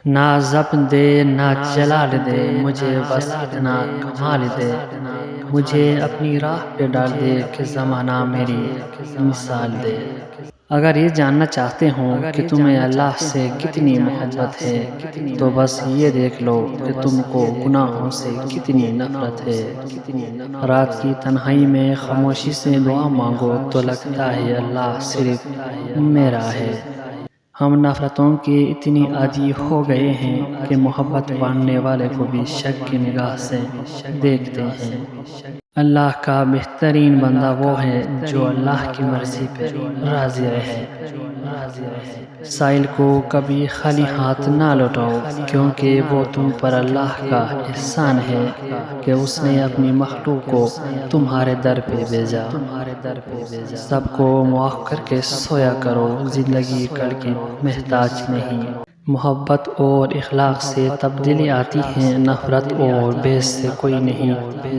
نہ ضبط دے نہ جلال دے، مجھے بس اتنا کمال دے۔ مجھے اپنی راہ پہ ڈال دے کہ زمانہ میری مثال دے۔ اگر یہ جاننا چاہتے ہو کہ تمہیں اللہ سے کتنی محبت ہے تو بس یہ دیکھ لو کہ تم کو گناہوں سے کتنی نفرت ہے۔ رات کی تنہائی میں خاموشی سے دعا مانگو تو لگتا ہے اللہ صرف میرا ہے۔ ہم نفرتوں کے اتنی عادی ہو گئے ہیں کہ محبت بانٹنے والے کو بھی شک کی نگاہ سے دیکھتے ہیں۔ اللہ کا بہترین بندہ وہ ہے جو اللہ کی مرضی پہ راضی رہے۔ سائل کو کبھی خالی ہاتھ نہ لوٹاؤ، کیونکہ وہ تم پر اللہ کا احسان ہے کہ اس نے اپنی مخلوق کو تمہارے در پہ بھیجا۔ سب کو معاف کر کے سویا کرو، زندگی کل کی محتاج نہیں۔ محبت اور اخلاق سے تبدیلی آتی ہے، نفرت اور بحث سے کوئی نہیں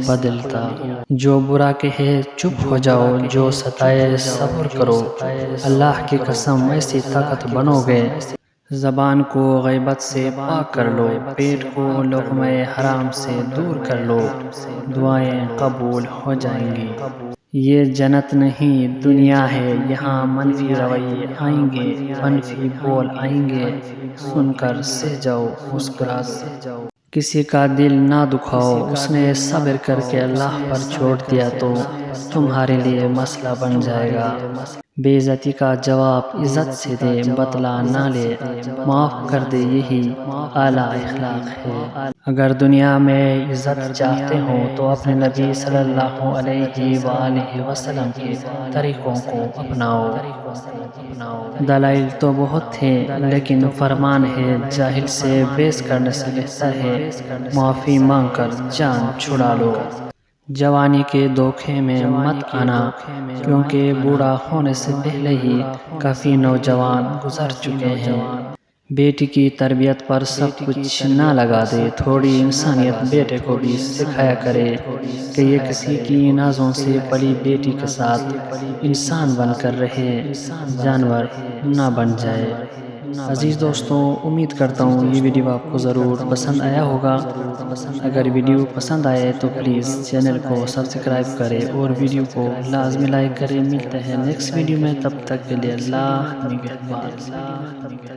بدلتا۔ جو برا کہے چپ ہو جاؤ، جو ستائے صبر کرو۔ اللہ کی قسم ایسی طاقت بنو گے۔ زبان کو غیبت سے پاک کر لو، پیٹ کو لقمہ حرام سے دور کر لو، دعائیں قبول ہو جائیں گی۔ یہ جنت نہیں دنیا ہے، یہاں منفی رویے آئیں گے، منفی بول آئیں گے، سن کر سہ جاؤ، مسکرا دو۔ کسی کا دل نہ دکھاؤ، اس نے صبر کر کے اللہ پر چھوڑ دیا تو تمہارے لیے مسئلہ بن جائے گا۔ بے عزتی کا جواب عزت سے دے، بدلہ نہ لے، معاف کر دے، یہی اعلیٰ اخلاق ہے۔ اگر دنیا میں عزت چاہتے ہو تو اپنے نبی صلی اللہ علیہ وآلہ وسلم کے طریقوں کو اپناؤ۔ دلائل تو بہت تھے لیکن فرمان ہے جاہل سے بحث کرنے سے بہتر ہے معافی مانگ کر جان چھڑا لو۔ جوانی کے دھوکے میں مت آنا، کیونکہ بوڑھا ہونے سے پہلے ہی کافی نوجوان گزر چکے ہیں۔ بیٹی کی تربیت پر سب کچھ نہ لگا دے، تھوڑی انسانیت بیٹے کو بھی سکھایا کرے کہ یہ کسی کی نازوں سے پلی بیٹی کے ساتھ انسان بن کر رہے، جانور نہ بن جائے۔ عزیز دوستوں، امید کرتا ہوں یہ ویڈیو آپ کو ضرور پسند آیا ہوگا۔ اگر ویڈیو پسند آئے تو پلیز چینل کو سبسکرائب کریں اور ویڈیو کو لازمی لائک کریں۔ ملتے ہیں نیکسٹ ویڈیو میں، تب تک کے لیے اللہ نگہبان۔